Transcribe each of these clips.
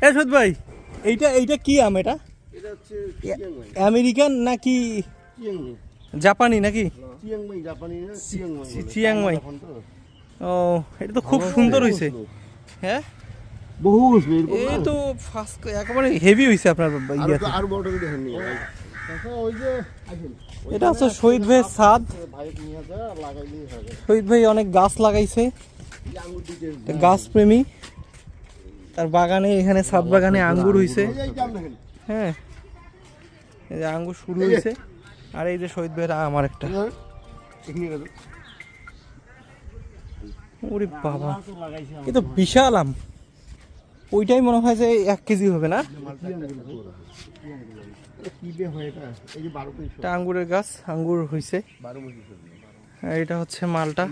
শহীদ ভাই, এইটা এইটা কি আম? এটা এটা হচ্ছে আমেরিকান নাকি জাপানি নাকি? চিয়াংমাই, জাপানি না চিয়াংমাই বলে। চিয়াংমাই। এখন তো ও, এটা তো খুব সুন্দর হয়েছে। হ্যাঁ, বহু বসবে এরকম এই না? তো ফার্স্ট একেবারে হেভি হয়েছে আপনার ইয়াতে। আর বড়টা করে দেখেন নি ভাই। তাছাড়া ওই যে আসেন, এটা হচ্ছে শহীদ ভাইয়ের ছাদ। ভাই নিয়ে যা লাগাইলেই হবে। শহীদ ভাই অনেক গাছ লাগাইছে, এই আঙ্গুর দিতে গাছ প্রেমী। তার বাগানে, এখানে ছাদ বাগানে আঙ্গুর হয়েছে। এই জাম দেখেন। হ্যাঁ, এই যে আঙ্গুর শুরু হয়েছে। আর এই যে শহীদ ভাইয়ের আম আরেকটা। এখানে গেল। ওরে বাবা, এ তো বিশাল আম। ওইটাই মনে হয় যে 1 কেজি হবে না? কি বে হয় এটা? এই যে 12 পিস। এটা আঙ্গুরের গাছ, আঙ্গুর হয়েছে। 12 পিস। আর এটা হচ্ছে মালটা।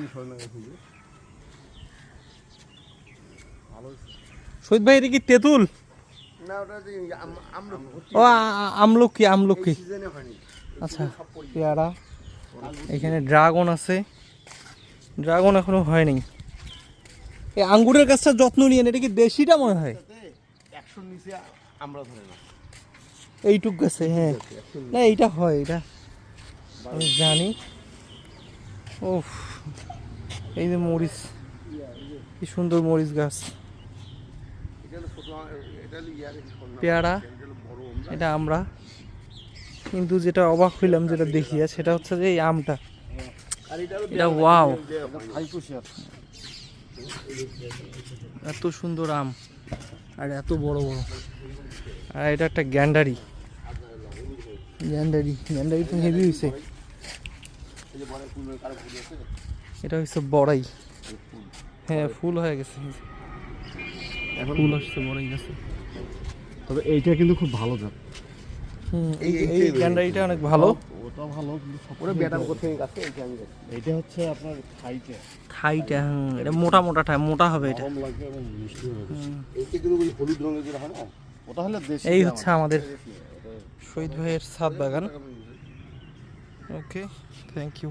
শহীদ ভাই, এটা কি তেঁতুল? না, ওটা যে আমরা ও আমলকি, আমলকি। সিজনে হয়নি। আচ্ছা, পেয়ারা। এখানে ড্রাগন আছে, ড্রাগন এখনো হয়নি। এই আঙ্গুরের গাছটা যত্ন নিয়ে, এটা কি দেশিটা মনে হয়? 100 নিচে আমরা ধরে না। এইটুক গাছে, হ্যাঁ। না, এইটা হয়, এটা আমি জানি। ও, এই যে মরিচ, কি সুন্দর মরিচ গাছ। এটা হলো ছোট, এটা হলো ইয়ার পেয়ারা, এটা আমরা। কিন্তু যেটা অবাক হইলাম, যেটা দেখিয়া, সেটা হচ্ছে যে এই আমটা, আর এটা হলো এটা ওয়াও, হাইকোশিয়ার। এত সুন্দর আম, আর এত বড় বড়। আর এটা একটা গ্যান্ডারি, গ্যান্ডারি, গ্যান্ডারি তো হেভি হয়েছে। এই যে বড় ফুলের কারো ফুল আছে। এটা হচ্ছে বড়াই। হ্যাঁ, ফুল হয়ে গেছে, এখন ফুল আসছে বড়াই গাছে। তবে এইটা কিন্তু খুব ভালো জাত। এই গ্যান্ডারিটা অনেক ভালো। ওটা ভালো, কিন্তু ওরা বেটার করতে গাছে এইটা আমি দেখি। এইটা হচ্ছে আপনার খাইতে। খাইটা, এটা মোটা মোটাটা, মোটা হবে এটা। গরম লাগবে এবং মিষ্টি হবে। এইটা কিন্তু ওই হলুদ রঙের যেটা হয় না, ওটা হলো দেশি। এই হচ্ছে আমাদের শহীদ ভাইয়ের ছাদ বাগান। ওকে, থ্যাংক ইউ।